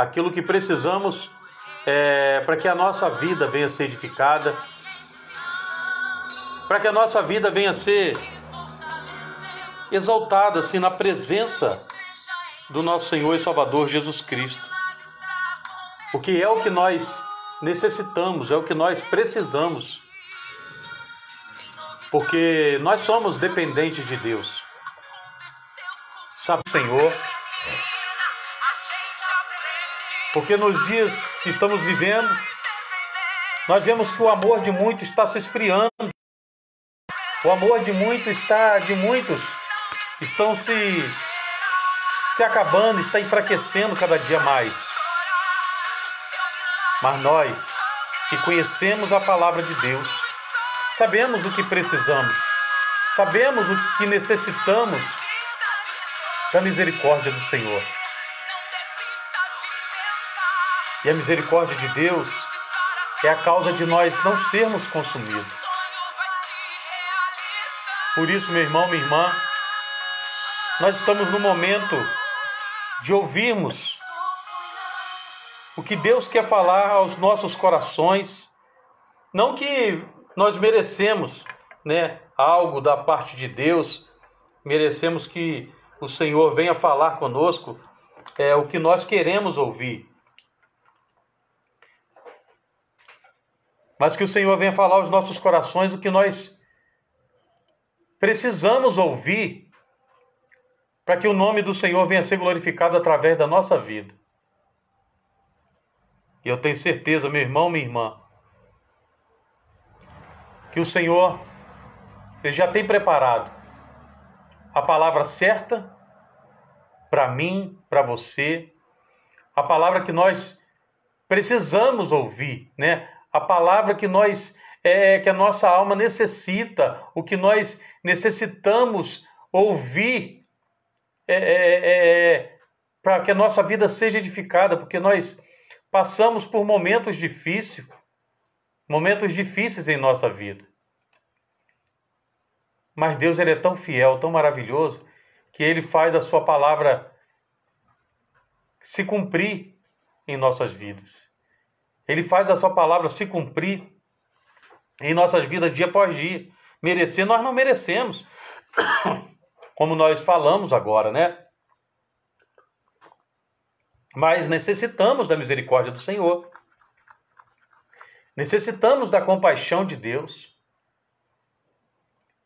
aquilo que precisamos para que a nossa vida venha a ser edificada, para que a nossa vida venha a ser exaltada assim, na presença do nosso Senhor e Salvador Jesus Cristo. Porque é o que nós necessitamos, é o que nós precisamos. Porque nós somos dependentes de Deus. Sabe, Senhor? Porque nos dias que estamos vivendo, nós vemos que o amor de muitos está se esfriando. O amor de muitos estão se acabando, está enfraquecendo cada dia mais. Mas nós, que conhecemos a palavra de Deus, sabemos o que precisamos, sabemos o que necessitamos da misericórdia do Senhor. E a misericórdia de Deus é a causa de nós não sermos consumidos. Por isso, meu irmão, minha irmã, nós estamos no momento de ouvirmos o que Deus quer falar aos nossos corações. Não que nós merecemos, algo da parte de Deus, merecemos que o Senhor venha falar conosco o que nós queremos ouvir. Mas que o Senhor venha falar aos nossos corações o que nós precisamos ouvir para que o nome do Senhor venha a ser glorificado através da nossa vida. E eu tenho certeza, meu irmão, minha irmã, que o Senhor Ele já tem preparado a palavra certa para mim, para você, a palavra que nós precisamos ouvir, A palavra que que a nossa alma necessita, o que nós necessitamos ouvir para que a nossa vida seja edificada, porque nós passamos por momentos difíceis em nossa vida. Mas Deus Ele é tão fiel, tão maravilhoso, que Ele faz a sua palavra se cumprir em nossas vidas. Ele faz a sua palavra se cumprir em nossas vidas dia após dia. Merecer, nós não merecemos. Como nós falamos agora, Mas necessitamos da misericórdia do Senhor. Necessitamos da compaixão de Deus.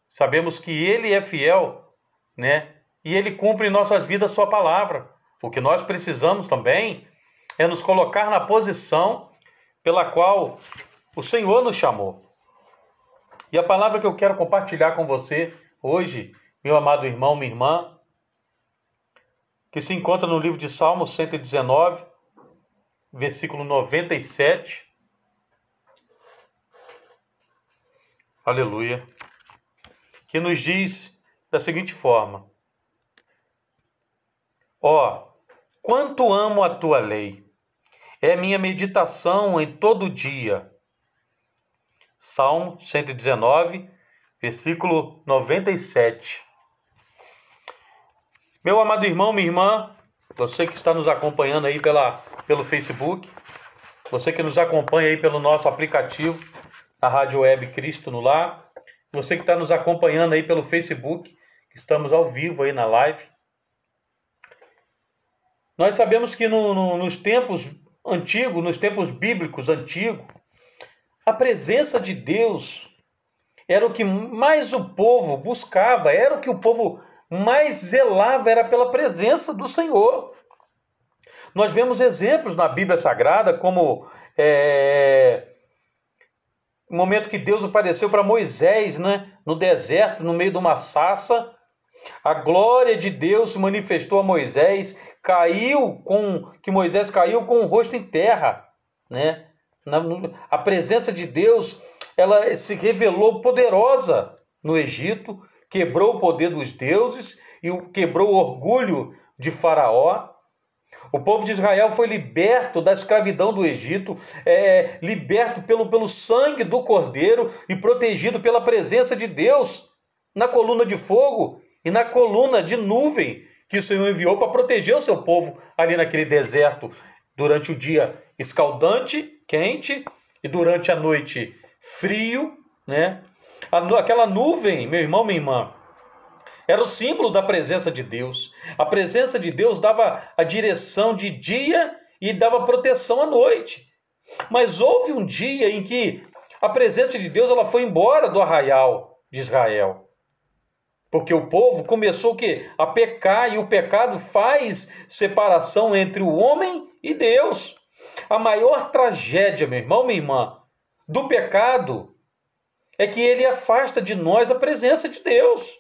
Sabemos que Ele é fiel, E Ele cumpre em nossas vidas a sua palavra. O que nós precisamos também é nos colocar na posição pela qual o Senhor nos chamou. E a palavra que eu quero compartilhar com você hoje, meu amado irmão, minha irmã, que se encontra no livro de Salmos 119, versículo 97. Aleluia. Que nos diz da seguinte forma: quanto amo a tua lei, é minha meditação em todo dia. Salmo 119, versículo 97. Meu amado irmão, minha irmã, você que está nos acompanhando aí pelo Facebook, você que nos acompanha aí pelo nosso aplicativo, a Rádio Web Cristo no Lar, você que está nos acompanhando aí pelo Facebook, que estamos ao vivo aí na live. Nós sabemos que nos tempos antigos, nos tempos bíblicos antigos, a presença de Deus era o que mais o povo buscava, era o que o povo mais zelava, era pela presença do Senhor. Nós vemos exemplos na Bíblia Sagrada, como o momento que Deus apareceu para Moisés, no deserto, no meio de uma sarça. A glória de Deus se manifestou a Moisés, que Moisés caiu com o rosto em terra, A presença de Deus, ela se revelou poderosa no Egito, quebrou o poder dos deuses e quebrou o orgulho de Faraó. O povo de Israel foi liberto da escravidão do Egito, liberto pelo sangue do Cordeiro e protegido pela presença de Deus na coluna de fogo e na coluna de nuvem que o Senhor enviou para proteger o seu povo ali naquele deserto. Durante o dia escaldante, quente, e durante a noite frio, né? Aquela nuvem, meu irmão, minha irmã, era o símbolo da presença de Deus. A presença de Deus dava a direção de dia e dava proteção à noite. Mas houve um dia em que a presença de Deus ela foi embora do arraial de Israel. Porque o povo começou o quê? A pecar, e o pecado faz separação entre o homem e Deus. A maior tragédia, meu irmão, minha irmã, do pecado é que ele afasta de nós a presença de Deus.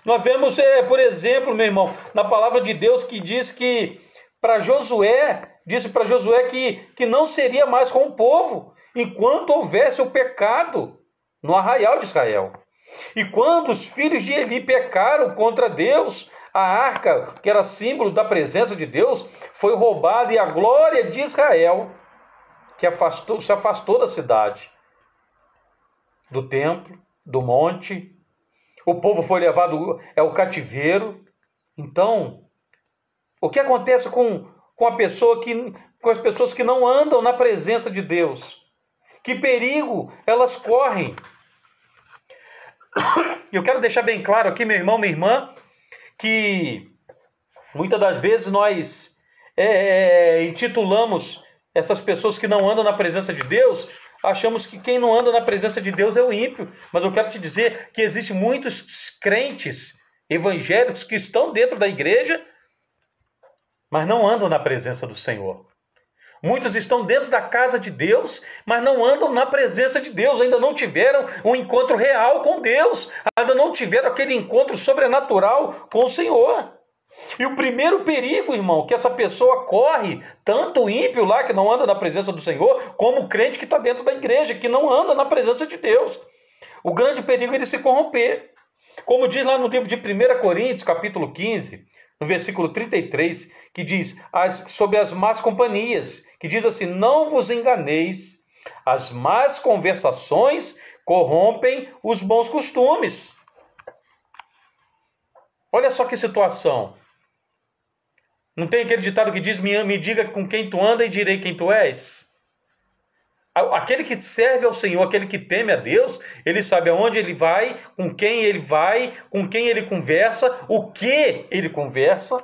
Nós vemos, por exemplo, meu irmão, na palavra de Deus que diz que disse para Josué que não seria mais com o povo enquanto houvesse o pecado no arraial de Israel. E quando os filhos de Eli pecaram contra Deus, a arca, que era símbolo da presença de Deus, foi roubada, e a glória de Israel se afastou da cidade, do templo, do monte. O povo foi levado ao cativeiro. Então, o que acontece com as pessoas que não andam na presença de Deus? Que perigo elas correm? Eu quero deixar bem claro aqui, meu irmão, minha irmã, que muitas das vezes nós intitulamos essas pessoas que não andam na presença de Deus, achamos que quem não anda na presença de Deus é o ímpio. Mas eu quero te dizer que existem muitos crentes evangélicos que estão dentro da igreja, mas não andam na presença do Senhor. Muitos estão dentro da casa de Deus, mas não andam na presença de Deus, ainda não tiveram um encontro real com Deus, ainda não tiveram aquele encontro sobrenatural com o Senhor. E o primeiro perigo, irmão, que essa pessoa corre, tanto o ímpio lá que não anda na presença do Senhor, como o crente que está dentro da igreja, que não anda na presença de Deus. O grande perigo é ele se corromper. Como diz lá no livro de 1 Coríntios, capítulo 15, no versículo 33, que diz sobre as más companhias, que diz assim: não vos enganeis, as más conversações corrompem os bons costumes. Olha só que situação. Não tem aquele ditado que diz: me diga com quem tu anda e direi quem tu és? Aquele que serve ao Senhor, aquele que teme a Deus, ele sabe aonde ele vai, com quem ele conversa, o que ele conversa.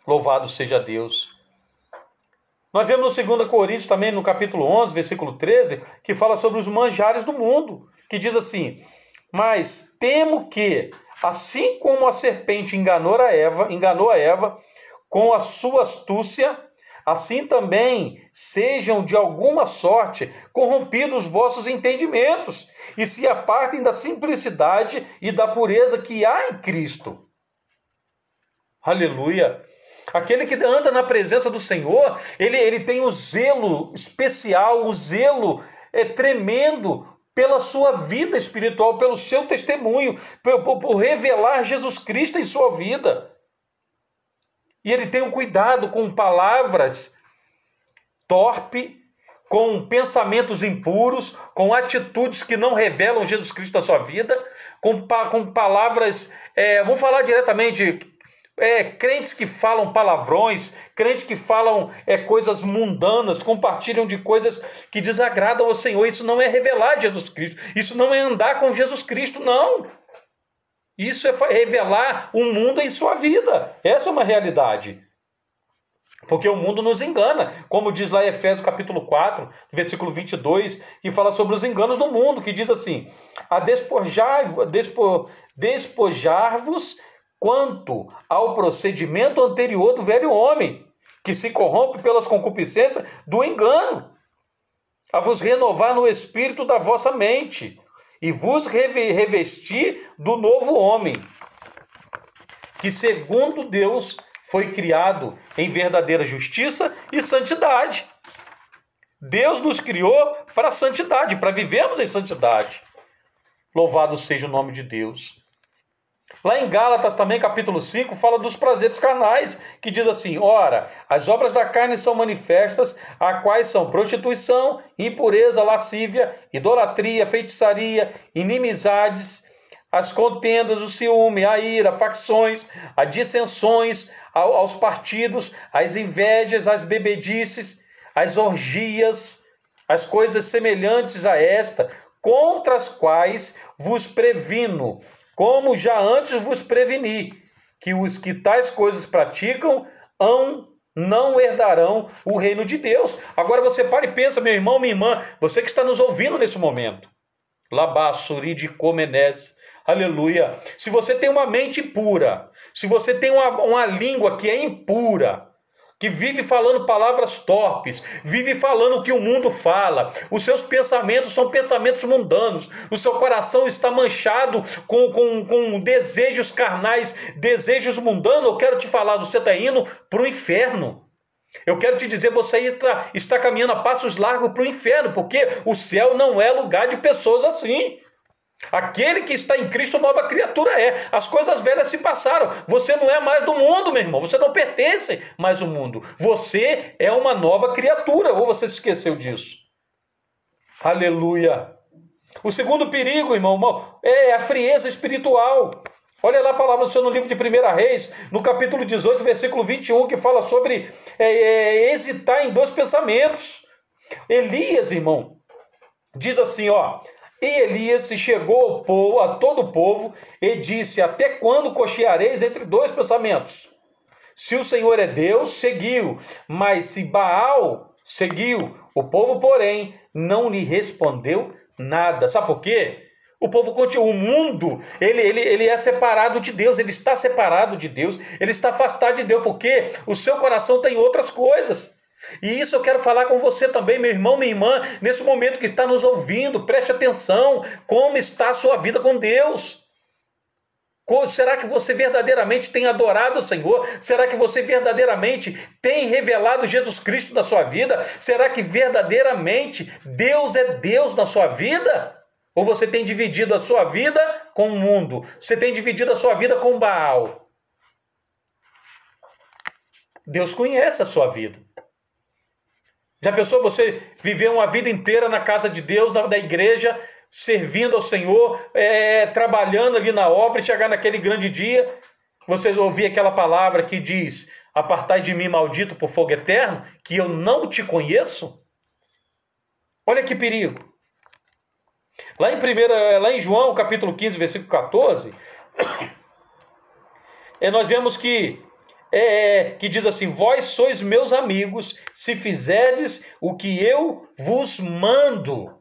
Louvado seja Deus. Nós vemos no 2 Coríntios também, no capítulo 11, versículo 13, que fala sobre os manjares do mundo, que diz assim: mas temo que, assim como a serpente enganou a Eva com a sua astúcia, assim também sejam de alguma sorte corrompidos os vossos entendimentos, e se apartem da simplicidade e da pureza que há em Cristo. Aleluia! Aquele que anda na presença do Senhor, ele tem o zelo especial, o zelo tremendo pela sua vida espiritual, pelo seu testemunho, por revelar Jesus Cristo em sua vida. E ele tem um cuidado com palavras torpes, com pensamentos impuros, com atitudes que não revelam Jesus Cristo na sua vida, com palavras, vamos falar diretamente, crentes que falam palavrões, crentes que falam coisas mundanas, compartilham de coisas que desagradam ao Senhor. Isso não é revelar Jesus Cristo, isso não é andar com Jesus Cristo, não. Isso é revelar um mundo em sua vida. Essa é uma realidade. Porque o mundo nos engana. Como diz lá em Efésios capítulo 4, versículo 22, que fala sobre os enganos do mundo, que diz assim: a despojar-vos quanto ao procedimento anterior do velho homem, que se corrompe pelas concupiscências do engano, a vos renovar no espírito da vossa mente, e vos revestir do novo homem, que segundo Deus foi criado em verdadeira justiça e santidade. Deus nos criou para a santidade, para vivermos em santidade. Louvado seja o nome de Deus. Lá em Gálatas também, capítulo 5, fala dos prazeres carnais, que diz assim: ora, as obras da carne são manifestas, a quais são prostituição, impureza, lascívia, idolatria, feitiçaria, inimizades, as contendas, o ciúme, a ira, facções, as dissensões, aos partidos, às invejas, às bebedices, às orgias, às coisas semelhantes a esta, contra as quais vos previno, como já antes vos preveni, que os que tais coisas praticam não herdarão o reino de Deus. Agora você para e pensa, meu irmão, minha irmã, você que está nos ouvindo nesse momento. Labassuri de Comenés, aleluia. Se você tem uma mente impura, se você tem uma língua que é impura, que vive falando palavras torpes, vive falando o que o mundo fala, os seus pensamentos são pensamentos mundanos, o seu coração está manchado com desejos carnais, desejos mundanos, eu quero te falar, você está indo para o inferno. Eu quero te dizer, você está caminhando a passos largos para o inferno, porque o céu não é lugar de pessoas assim. Aquele que está em Cristo, nova criatura é. As coisas velhas se passaram. Você não é mais do mundo, meu irmão. Você não pertence mais ao mundo. Você é uma nova criatura. Ou você se esqueceu disso? Aleluia. O segundo perigo, irmão, é a frieza espiritual. Olha lá a palavra do Senhor no livro de 1 Reis, no capítulo 18, versículo 21, que fala sobre hesitar em dois pensamentos. Elias, irmão, diz assim, ó: e Elias se chegou a todo o povo e disse: até quando cocheareis entre dois pensamentos? Se o Senhor é Deus, seguiu, mas se Baal, seguiu. O povo, porém, não lhe respondeu nada. Sabe por quê? O povo continua, o mundo, ele é separado de Deus, ele está separado de Deus, ele está afastado de Deus, porque o seu coração tem outras coisas. E isso eu quero falar com você também, meu irmão, minha irmã, nesse momento que está nos ouvindo, preste atenção, como está a sua vida com Deus. Será que você verdadeiramente tem adorado o Senhor? Será que você verdadeiramente tem revelado Jesus Cristo na sua vida? Será que verdadeiramente Deus é Deus na sua vida? Ou você tem dividido a sua vida com o mundo? Você tem dividido a sua vida com Baal? Deus conhece a sua vida. Já pensou você viver uma vida inteira na casa de Deus, da igreja, servindo ao Senhor, trabalhando ali na obra, e chegar naquele grande dia, você ouvir aquela palavra que diz: apartai de mim, maldito, por fogo eterno, que eu não te conheço? Olha que perigo. Lá em João, capítulo 15, versículo 14, nós vemos que diz assim: vós sois meus amigos, se fizerdes o que eu vos mando.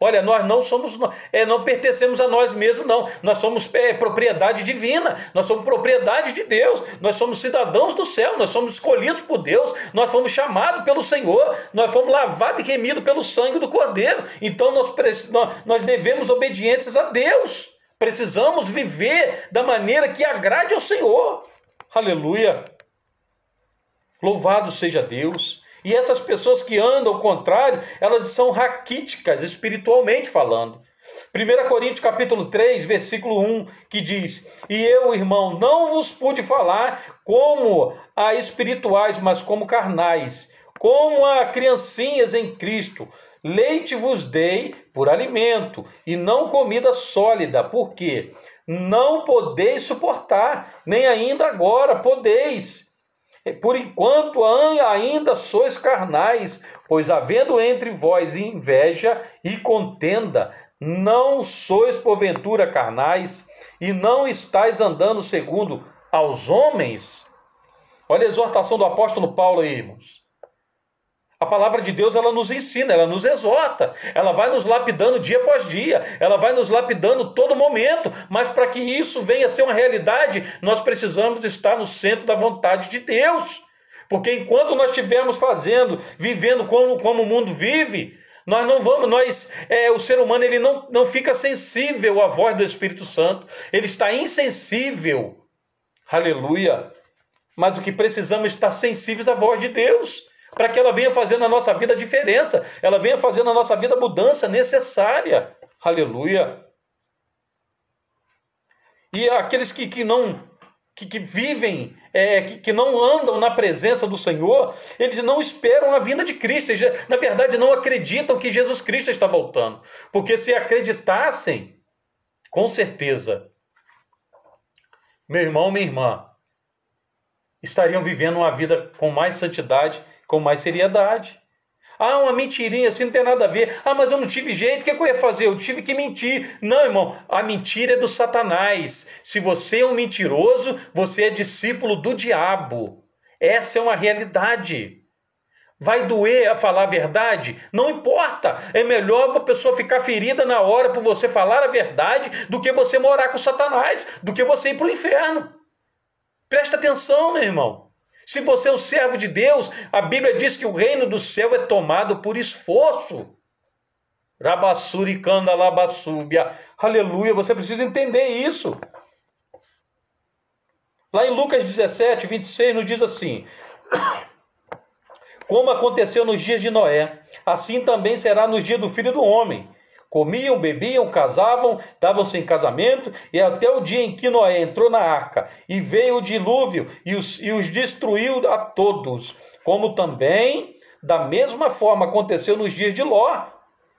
Olha, nós não pertencemos a nós mesmos, não. Nós somos propriedade divina, nós somos propriedade de Deus, nós somos cidadãos do céu, nós somos escolhidos por Deus, nós fomos chamados pelo Senhor, nós fomos lavados e remidos pelo sangue do Cordeiro. Então nós devemos obediências a Deus, precisamos viver da maneira que agrade ao Senhor. Aleluia! Louvado seja Deus! E essas pessoas que andam ao contrário, elas são raquíticas, espiritualmente falando. 1 Coríntios capítulo 3, versículo 1, que diz: e eu, irmão, não vos pude falar como a espirituais, mas como carnais, como a criancinhas em Cristo. Leite vos dei por alimento, e não comida sólida, porque não podeis suportar, nem ainda agora podeis. Por enquanto ainda sois carnais, pois havendo entre vós inveja e contenda, não sois porventura carnais, e não estáis andando segundo aos homens? Olha a exortação do apóstolo Paulo aí, irmãos. A palavra de Deus, ela nos ensina, ela nos exorta, ela vai nos lapidando dia após dia, ela vai nos lapidando todo momento, mas para que isso venha a ser uma realidade, nós precisamos estar no centro da vontade de Deus, porque enquanto nós estivermos vivendo como o mundo vive, nós não vamos, o ser humano ele não fica sensível à voz do Espírito Santo, ele está insensível, aleluia, mas o que precisamos é estar sensíveis à voz de Deus, para que ela venha fazer na nossa vida a diferença, ela venha fazer na nossa vida a mudança necessária. Aleluia. E aqueles que vivem, que não andam na presença do Senhor, eles não esperam a vinda de Cristo, eles, na verdade não acreditam que Jesus Cristo está voltando, porque se acreditassem, com certeza, meu irmão, minha irmã, estariam vivendo uma vida com mais santidade, com mais seriedade. Ah, uma mentirinha assim não tem nada a ver. Ah, mas eu não tive jeito, o que eu ia fazer? Eu tive que mentir. Não, irmão, a mentira é do Satanás. Se você é um mentiroso, você é discípulo do diabo. Essa é uma realidade. Vai doer a falar a verdade? Não importa. É melhor a pessoa ficar ferida na hora por você falar a verdade do que você morar com Satanás, do que você ir para o inferno. Presta atenção, meu irmão. Se você é o servo de Deus, a Bíblia diz que o reino do céu é tomado por esforço. Rabassuricanda labassúbia. Aleluia, você precisa entender isso. Lá em Lucas 17, 26, nos diz assim: como aconteceu nos dias de Noé, assim também será nos dias do Filho do Homem. Comiam, bebiam, casavam, davam-se em casamento, e até o dia em que Noé entrou na arca, e veio o dilúvio, e os destruiu a todos. Como também, da mesma forma, aconteceu nos dias de Ló.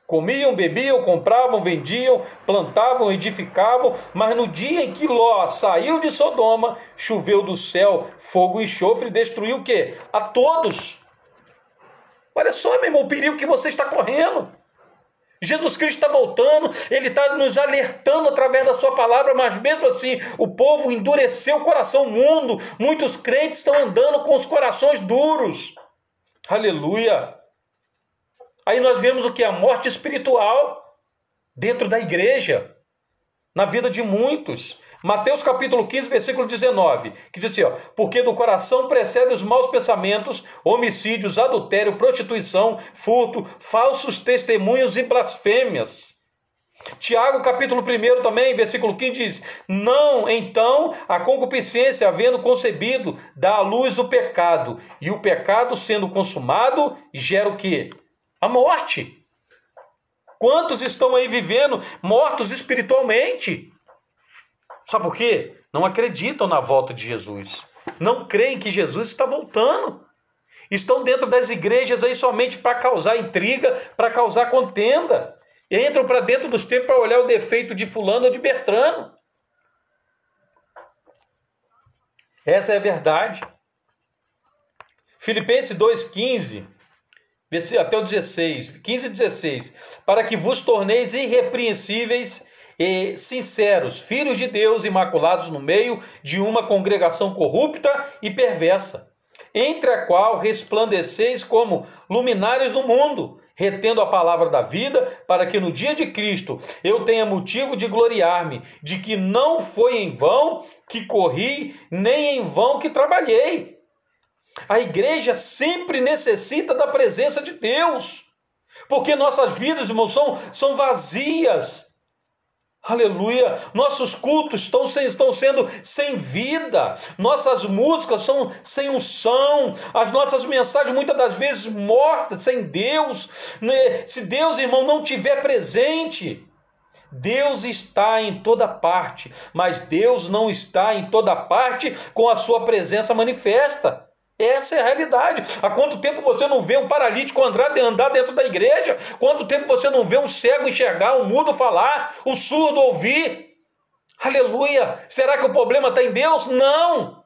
Comiam, bebiam, compravam, vendiam, plantavam, edificavam, mas no dia em que Ló saiu de Sodoma, choveu do céu fogo e enxofre e destruiu o quê? A todos. Olha só, meu irmão, o perigo que você está correndo. Jesus Cristo está voltando, Ele está nos alertando através da sua palavra, mas mesmo assim o povo endureceu o coração. O mundo, muitos crentes estão andando com os corações duros. Aleluia! Aí nós vemos o que? A morte espiritual dentro da igreja, na vida de muitos. Mateus capítulo 15, versículo 19, que diz assim, ó, porque do coração precedem os maus pensamentos, homicídios, adultério, prostituição, furto, falsos testemunhos e blasfêmias. Tiago capítulo 1 também, versículo 15 diz, não, então, a concupiscência, havendo concebido, dá à luz o pecado, e o pecado, sendo consumado, gera o quê? A morte. Quantos estão aí vivendo mortos espiritualmente? Sabe por quê? Não acreditam na volta de Jesus. Não creem que Jesus está voltando. Estão dentro das igrejas aí somente para causar intriga, para causar contenda. Entram para dentro dos templos para olhar o defeito de fulano ou de Bertrano. Essa é a verdade. Filipenses 2,15, até o 16, 15 e 16. Para que vos torneis irrepreensíveis e sinceros, filhos de Deus, imaculados no meio de uma congregação corrupta e perversa, entre a qual resplandeceis como luminares do mundo, retendo a palavra da vida, para que no dia de Cristo eu tenha motivo de gloriar-me, de que não foi em vão que corri, nem em vão que trabalhei. A igreja sempre necessita da presença de Deus, porque nossas vidas, irmãos, são vazias. Aleluia, nossos cultos estão sendo sem vida, nossas músicas são sem unção, as nossas mensagens muitas das vezes mortas, sem Deus. Se Deus, irmão, não tiver presente, Deus está em toda parte, mas Deus não está em toda parte com a sua presença manifesta. Essa é a realidade. Há quanto tempo você não vê um paralítico andar dentro da igreja? Quanto tempo você não vê um cego enxergar, um mudo falar, um surdo ouvir? Aleluia! Será que o problema está em Deus? Não!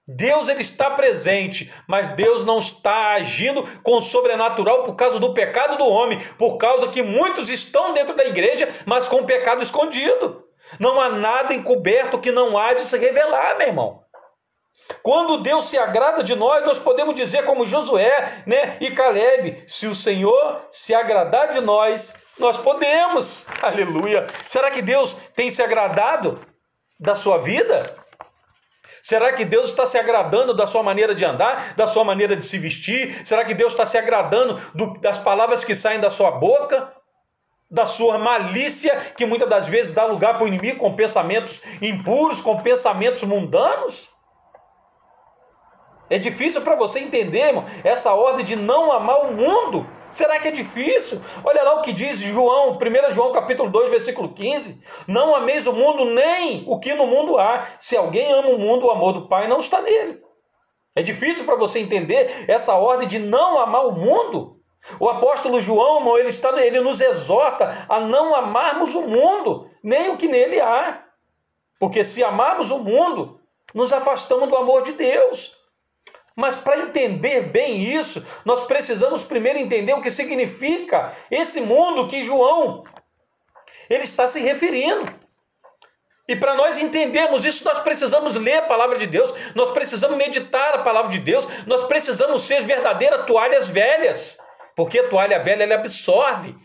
Deus, ele está presente, mas Deus não está agindo com o sobrenatural por causa do pecado do homem, por causa que muitos estão dentro da igreja, mas com o pecado escondido. Não há nada encoberto que não há de se revelar, meu irmão. Quando Deus se agrada de nós podemos dizer como Josué, e Caleb, se o Senhor se agradar de nós podemos. Aleluia! Será que Deus tem se agradado da sua vida? Será que Deus está se agradando da sua maneira de andar, da sua maneira de se vestir? Será que Deus está se agradando das palavras que saem da sua boca? Da sua malícia, que muitas das vezes dá lugar para o inimigo com pensamentos impuros, com pensamentos mundanos? É difícil para você entender, irmão, essa ordem de não amar o mundo. Será que é difícil? Olha lá o que diz 1 João capítulo 2, versículo 15. Não ameis o mundo, nem o que no mundo há. Se alguém ama o mundo, o amor do Pai não está nele. É difícil para você entender essa ordem de não amar o mundo. O apóstolo João, irmão, ele nos exorta a não amarmos o mundo, nem o que nele há. Porque se amarmos o mundo, nos afastamos do amor de Deus. Mas para entender bem isso, nós precisamos primeiro entender o que significa esse mundo que João ele está se referindo. E para nós entendermos isso, nós precisamos ler a palavra de Deus, nós precisamos meditar a palavra de Deus, nós precisamos ser verdadeiras toalhas velhas, porque a toalha velha ela absorve.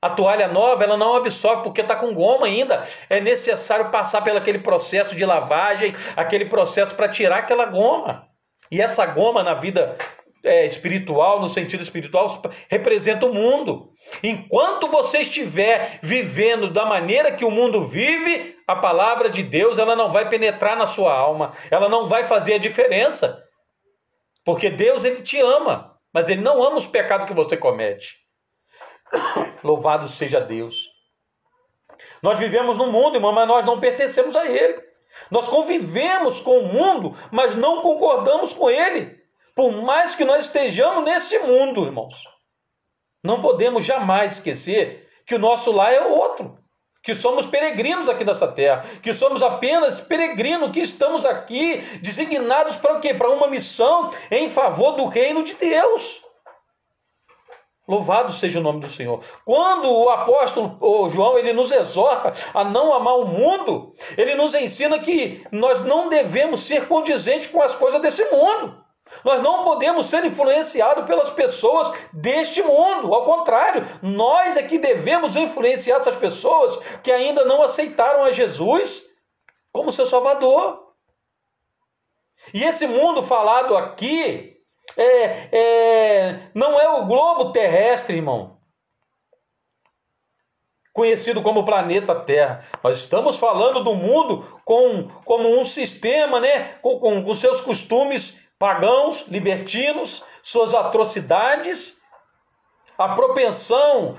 A toalha nova ela não absorve porque está com goma ainda. É necessário passar pelo aquele processo de lavagem, aquele processo para tirar aquela goma. E essa goma na vida espiritual, no sentido espiritual, representa o mundo. Enquanto você estiver vivendo da maneira que o mundo vive, a palavra de Deus ela não vai penetrar na sua alma, ela não vai fazer a diferença. Porque Deus ele te ama, mas ele não ama os pecados que você comete. Louvado seja Deus. Nós vivemos no mundo, irmão, mas nós não pertencemos a ele. Nós convivemos com o mundo, mas não concordamos com ele. Por mais que nós estejamos neste mundo, irmãos, não podemos jamais esquecer que o nosso lar é outro, que somos peregrinos aqui nessa terra, que somos apenas peregrinos, que estamos aqui designados para o quê? Para uma missão em favor do reino de Deus. Louvado seja o nome do Senhor. Quando o apóstolo João ele nos exorta a não amar o mundo, ele nos ensina que nós não devemos ser condizentes com as coisas desse mundo. Nós não podemos ser influenciados pelas pessoas deste mundo. Ao contrário, nós é que devemos influenciar essas pessoas que ainda não aceitaram a Jesus como seu Salvador. E esse mundo falado aqui não é o globo terrestre, irmão, conhecido como planeta Terra. Nós estamos falando do mundo como um sistema, né, com seus costumes pagãos, libertinos, suas atrocidades, a propensão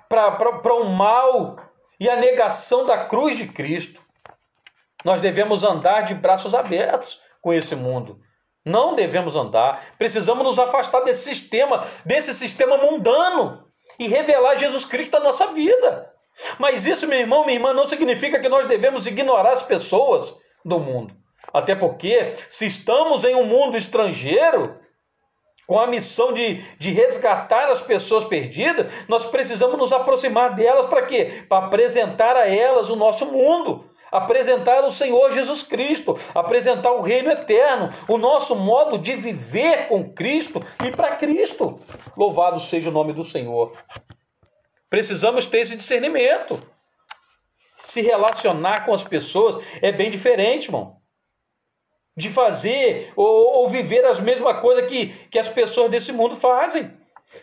para o mal e a negação da cruz de Cristo. Nós devemos andar de braços abertos com esse mundo. Não devemos andar. Precisamos nos afastar desse sistema mundano e revelar Jesus Cristo na nossa vida. Mas isso, meu irmão, minha irmã, não significa que nós devemos ignorar as pessoas do mundo. Até porque, se estamos em um mundo estrangeiro, com a missão de resgatar as pessoas perdidas, nós precisamos nos aproximar delas para quê? Para apresentar a elas o nosso mundo, apresentar o Senhor Jesus Cristo, apresentar o reino eterno, o nosso modo de viver com Cristo e para Cristo. Louvado seja o nome do Senhor. Precisamos ter esse discernimento. Se relacionar com as pessoas é bem diferente, irmão, de fazer ou viver as mesmas coisas que as pessoas desse mundo fazem.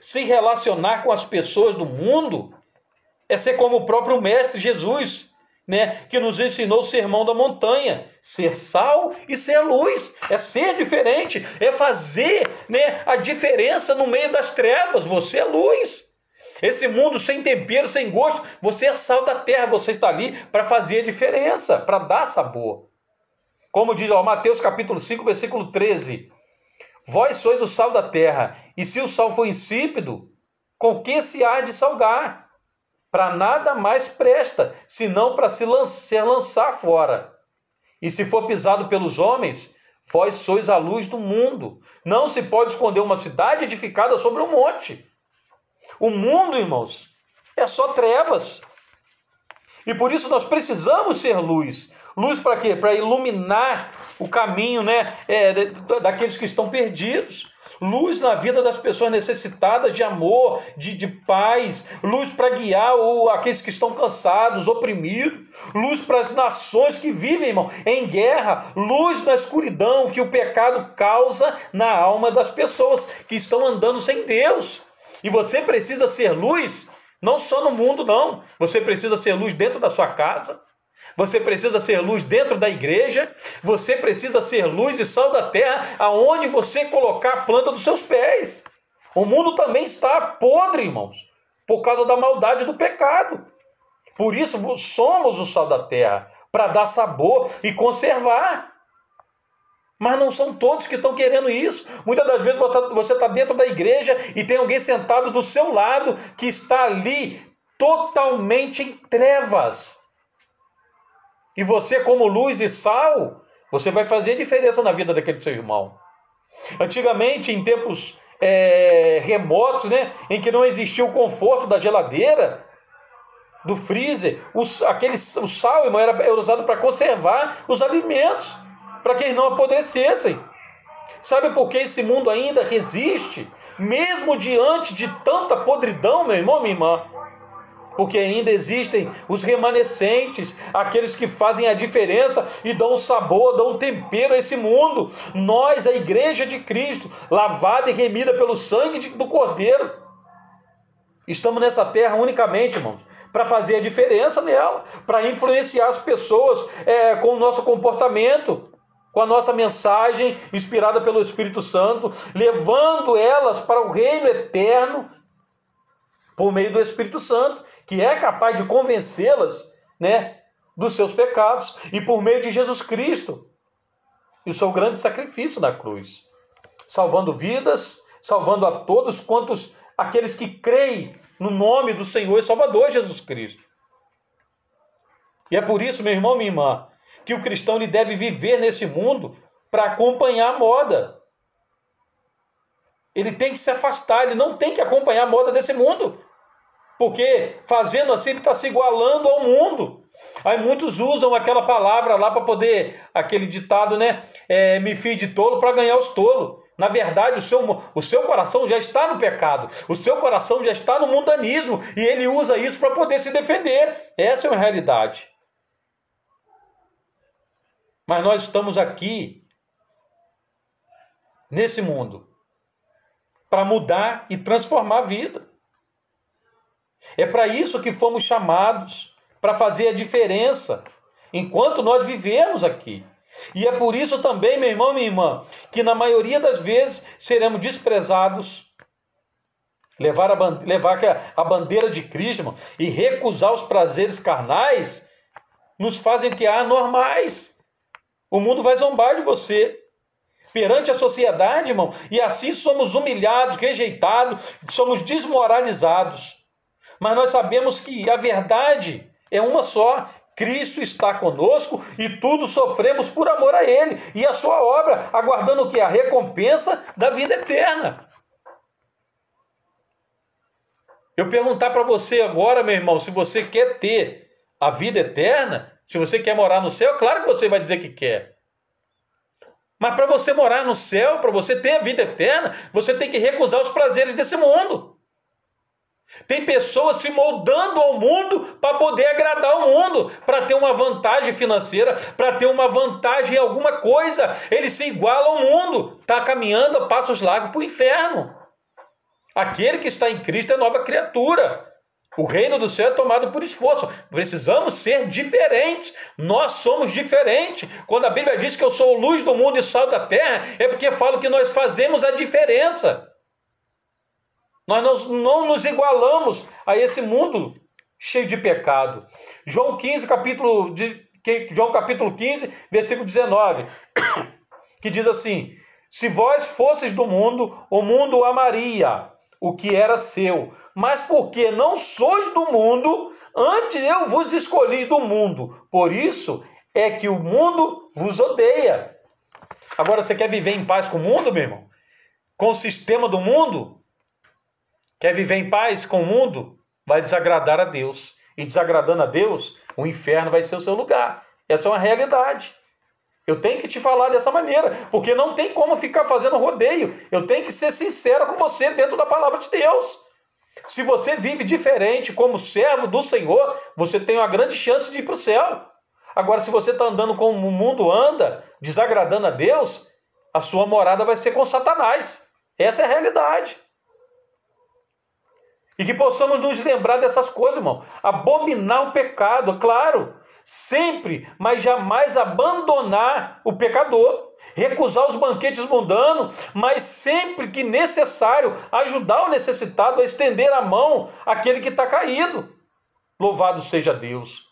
Se relacionar com as pessoas do mundo é ser como o próprio Mestre Jesus, né, que nos ensinou o sermão da montanha, ser sal e ser luz, é ser diferente, é fazer, né, a diferença no meio das trevas. Você é luz. Esse mundo sem tempero, sem gosto, você é sal da terra, você está ali para fazer a diferença, para dar sabor. Como diz Mateus capítulo 5, versículo 13, vós sois o sal da terra, e se o sal for insípido, com que se há de salgar? Para nada mais presta, senão para se lançar fora. E se for pisado pelos homens, vós sois a luz do mundo. Não se pode esconder uma cidade edificada sobre um monte. O mundo, irmãos, é só trevas. E por isso nós precisamos ser luz. Luz para quê? Para iluminar o caminho, né, daqueles que estão perdidos. Luz na vida das pessoas necessitadas de amor, de paz. Luz para guiar aqueles que estão cansados, oprimidos. Luz para as nações que vivem, irmão, em guerra. Luz na escuridão que o pecado causa na alma das pessoas que estão andando sem Deus. E você precisa ser luz, não só no mundo, não. Você precisa ser luz dentro da sua casa. Você precisa ser luz dentro da igreja. Você precisa ser luz e sal da terra aonde você colocar a planta dos seus pés. O mundo também está podre, irmãos, por causa da maldade do pecado. Por isso somos o sal da terra, para dar sabor e conservar. Mas não são todos que estão querendo isso. Muitas das vezes você está dentro da igreja e tem alguém sentado do seu lado que está ali totalmente em trevas. E você, como luz e sal, você vai fazer diferença na vida daquele seu irmão. Antigamente, em tempos remotos, né, em que não existia o conforto da geladeira, do freezer, o sal, irmão, era usado para conservar os alimentos, para que eles não apodrecessem. Sabe por que esse mundo ainda resiste, mesmo diante de tanta podridão, meu irmão, minha irmã? Porque ainda existem os remanescentes, aqueles que fazem a diferença e dão um sabor, dão um tempero a esse mundo. Nós, a igreja de Cristo, lavada e remida pelo sangue do Cordeiro, estamos nessa terra unicamente, irmãos, para fazer a diferença nela, para influenciar as pessoas com o nosso comportamento, com a nossa mensagem inspirada pelo Espírito Santo, levando elas para o reino eterno por meio do Espírito Santo, que é capaz de convencê-las, né, dos seus pecados, e por meio de Jesus Cristo, e o seu grande sacrifício na cruz, salvando vidas, salvando a todos quantos aqueles que creem no nome do Senhor e Salvador Jesus Cristo. E é por isso, meu irmão, minha irmã, que o cristão ele deve viver nesse mundo para acompanhar a moda. Ele tem que se afastar, ele não tem que acompanhar a moda desse mundo. Porque fazendo assim ele está se igualando ao mundo. Aí muitos usam aquela palavra lá para poder, aquele ditado, né? Me fie de tolo para ganhar os tolos. Na verdade, o seu coração já está no pecado. O seu coração já está no mundanismo. E ele usa isso para poder se defender. Essa é uma realidade. Mas nós estamos aqui, nesse mundo, para mudar e transformar a vida. É para isso que fomos chamados, para fazer a diferença, enquanto nós vivemos aqui. E é por isso também, meu irmão, minha irmã, que na maioria das vezes seremos desprezados, levar a bandeira de Cristo, irmão, e recusar os prazeres carnais, nos fazem que anormais. O mundo vai zombar de você perante a sociedade, irmão, e assim somos humilhados, rejeitados, somos desmoralizados. Mas nós sabemos que a verdade é uma só. Cristo está conosco e tudo sofremos por amor a Ele e a sua obra, aguardando o que? A recompensa da vida eterna. Eu perguntar para você agora, meu irmão, se você quer ter a vida eterna, se você quer morar no céu, claro que você vai dizer que quer. Mas para você morar no céu, para você ter a vida eterna, você tem que recusar os prazeres desse mundo. Tem pessoas se moldando ao mundo para poder agradar o mundo, para ter uma vantagem financeira, para ter uma vantagem em alguma coisa. Ele se iguala ao mundo, está caminhando a passos largos para o inferno. Aquele que está em Cristo é nova criatura. O reino do céu é tomado por esforço. Precisamos ser diferentes. Nós somos diferentes. Quando a Bíblia diz que eu sou luz do mundo e sal da terra, é porque falo que nós fazemos a diferença. Nós não nos igualamos a esse mundo cheio de pecado. João capítulo 15, versículo 19, que diz assim: se vós fosseis do mundo, o mundo amaria o que era seu. Mas porque não sois do mundo, antes eu vos escolhi do mundo. Por isso é que o mundo vos odeia. Agora, você quer viver em paz com o mundo, meu irmão? Com o sistema do mundo? Quer viver em paz com o mundo? Vai desagradar a Deus. E desagradando a Deus, o inferno vai ser o seu lugar. Essa é uma realidade. Eu tenho que te falar dessa maneira, porque não tem como ficar fazendo rodeio. Eu tenho que ser sincero com você dentro da palavra de Deus. Se você vive diferente como servo do Senhor, você tem uma grande chance de ir para o céu. Agora, se você está andando como o mundo anda, desagradando a Deus, a sua morada vai ser com Satanás. Essa é a realidade. E que possamos nos lembrar dessas coisas, irmão. Abominar o pecado, claro. Sempre, mas jamais abandonar o pecador. Recusar os banquetes mundanos, mas sempre que necessário, ajudar o necessitado a estender a mão àquele que está caído. Louvado seja Deus.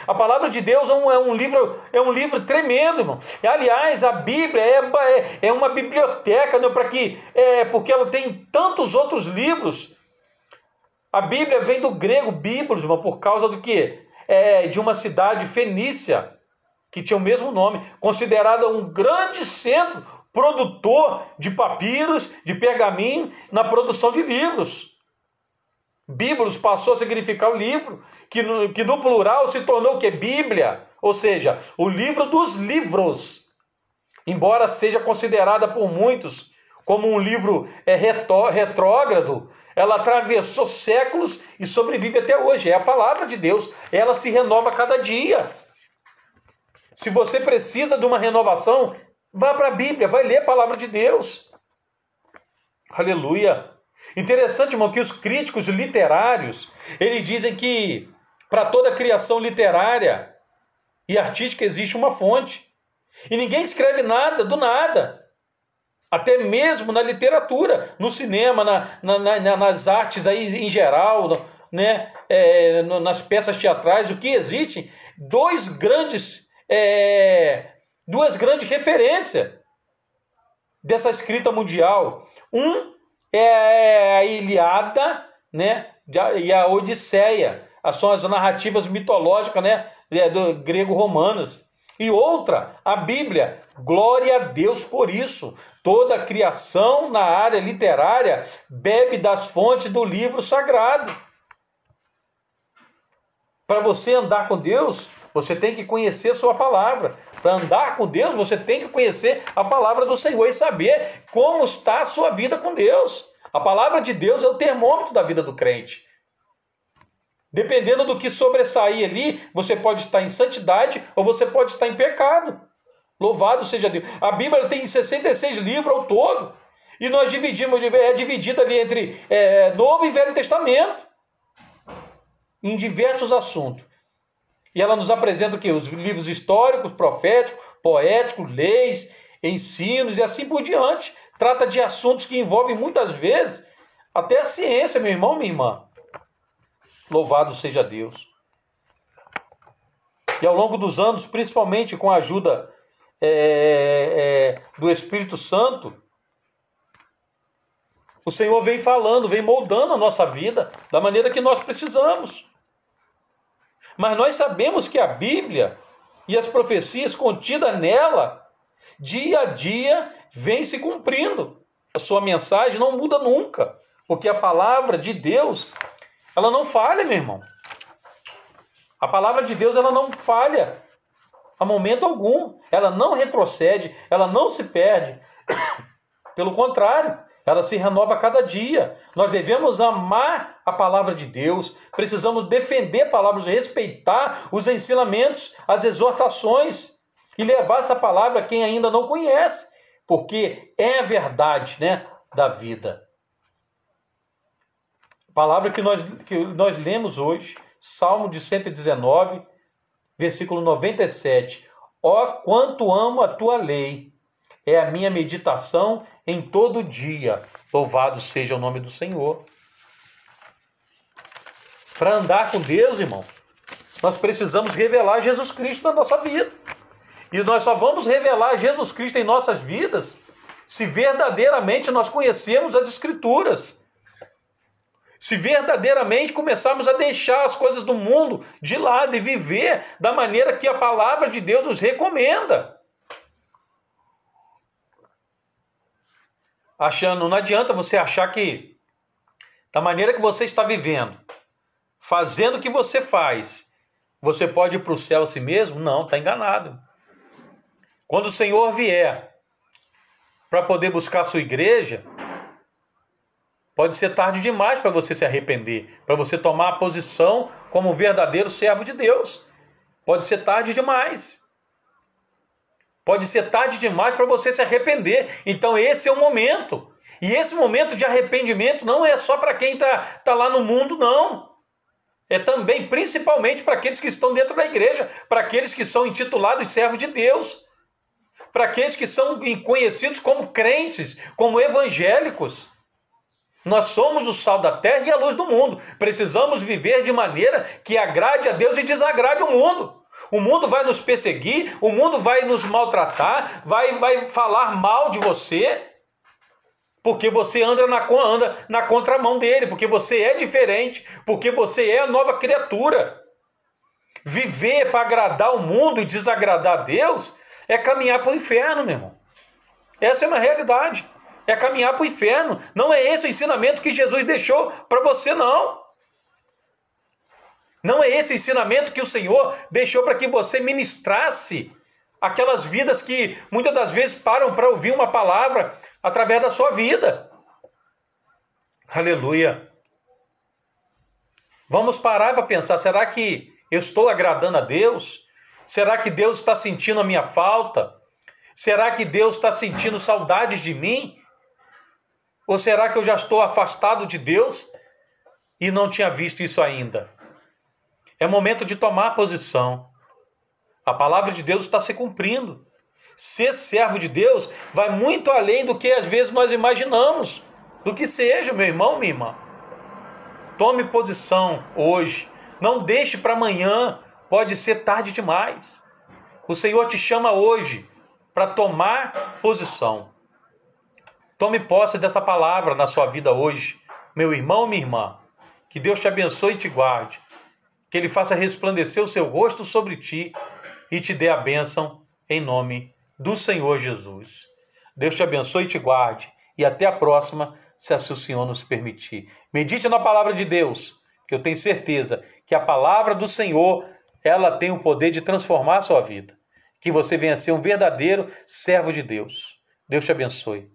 A palavra de Deus é um livro tremendo, irmão. E, aliás, a Bíblia é uma biblioteca, né, porque ela tem tantos outros livros. A Bíblia vem do grego bíblos, irmão, por causa do quê? De uma cidade fenícia, que tinha o mesmo nome, considerada um grande centro produtor de papiros, de pergaminho, na produção de livros. Bíblios passou a significar o livro, que no plural se tornou o quê? Bíblia, ou seja, o livro dos livros. Embora seja considerada por muitos como um livro retrógrado, ela atravessou séculos e sobrevive até hoje. É a palavra de Deus, ela se renova a cada dia. Se você precisa de uma renovação, vá para a Bíblia, vai ler a palavra de Deus. Aleluia. Interessante, irmão, que os críticos literários, eles dizem que para toda criação literária e artística existe uma fonte. E ninguém escreve nada do nada. Até mesmo na literatura, no cinema, nas artes aí em geral, né? Nas peças teatrais, o que existe? Duas grandes referências dessa escrita mundial. Um é a Ilíada, né? E a Odisseia. São as narrativas mitológicas, né? Do grego-romanas. E outra, a Bíblia. Glória a Deus por isso. Toda a criação na área literária bebe das fontes do livro sagrado. Para você andar com Deus, você tem que conhecer a sua palavra. Para andar com Deus, você tem que conhecer a palavra do Senhor e saber como está a sua vida com Deus. A palavra de Deus é o termômetro da vida do crente. Dependendo do que sobressair ali, você pode estar em santidade ou você pode estar em pecado. Louvado seja Deus. A Bíblia tem 66 livros ao todo. E nós é dividida ali entre Novo e Velho Testamento. Em diversos assuntos. E ela nos apresenta o quê? Os livros históricos, proféticos, poéticos, leis, ensinos e assim por diante. Trata de assuntos que envolvem muitas vezes até a ciência, meu irmão, minha irmã. Louvado seja Deus. E ao longo dos anos, principalmente com a ajuda do Espírito Santo, o Senhor vem falando, vem moldando a nossa vida da maneira que nós precisamos. Mas nós sabemos que a Bíblia e as profecias contidas nela, dia a dia, vem se cumprindo. A sua mensagem não muda nunca, porque a palavra de Deus, ela não falha, meu irmão. A palavra de Deus, ela não falha a momento algum. Ela não retrocede, ela não se perde. Pelo contrário, ela se renova a cada dia. Nós devemos amar a palavra de Deus, precisamos defender a palavra, respeitar os ensinamentos, as exortações e levar essa palavra a quem ainda não conhece, porque é a verdade, né, da vida. A palavra que nós lemos hoje, Salmo de 119, versículo 97. Ó, quanto amo a tua lei! É a minha meditação em todo dia. Louvado seja o nome do Senhor. Para andar com Deus, irmão, nós precisamos revelar Jesus Cristo na nossa vida. E nós só vamos revelar Jesus Cristo em nossas vidas se verdadeiramente nós conhecermos as Escrituras. Se verdadeiramente começarmos a deixar as coisas do mundo de lado e viver da maneira que a palavra de Deus nos recomenda. Não adianta você achar que da maneira que você está vivendo, fazendo o que você faz, você pode ir para o céu a si mesmo? Não, está enganado. Quando o Senhor vier para poder buscar a sua igreja, pode ser tarde demais para você se arrepender, para você tomar a posição como um verdadeiro servo de Deus. Pode ser tarde demais. Pode ser tarde demais para você se arrepender. Então esse é o momento. E esse momento de arrependimento não é só para quem está lá no mundo, não. É também, principalmente, para aqueles que estão dentro da igreja, para aqueles que são intitulados servos de Deus, para aqueles que são conhecidos como crentes, como evangélicos. Nós somos o sal da terra e a luz do mundo. Precisamos viver de maneira que agrade a Deus e desagrade o mundo. O mundo vai nos perseguir, o mundo vai nos maltratar, vai falar mal de você, porque você anda na contramão dele, porque você é diferente, porque você é a nova criatura. viver para agradar o mundo e desagradar a Deus é caminhar para o inferno, meu irmão. Essa é uma realidade. É caminhar para o inferno. Não é esse o ensinamento que Jesus deixou para você, não. Não é esse o ensinamento que o Senhor deixou para que você ministrasse aquelas vidas que muitas das vezes param para ouvir uma palavra através da sua vida. Aleluia. Vamos parar para pensar, será que eu estou agradando a Deus? Será que Deus está sentindo a minha falta? Será que Deus está sentindo saudades de mim? Ou será que eu já estou afastado de Deus e não tinha visto isso ainda? É momento de tomar posição. A palavra de Deus está se cumprindo. Ser servo de Deus vai muito além do que às vezes nós imaginamos. Do que seja, meu irmão, minha irmã. Tome posição hoje. Não deixe para amanhã. Pode ser tarde demais. O Senhor te chama hoje para tomar posição. Tome posse dessa palavra na sua vida hoje. Meu irmão, minha irmã. Que Deus te abençoe e te guarde. Que Ele faça resplandecer o seu rosto sobre ti e te dê a bênção em nome do Senhor Jesus. Deus te abençoe e te guarde. E até a próxima, se assim o Senhor nos permitir. Medite na palavra de Deus, que eu tenho certeza que a palavra do Senhor, ela tem o poder de transformar a sua vida. Que você venha a ser um verdadeiro servo de Deus. Deus te abençoe.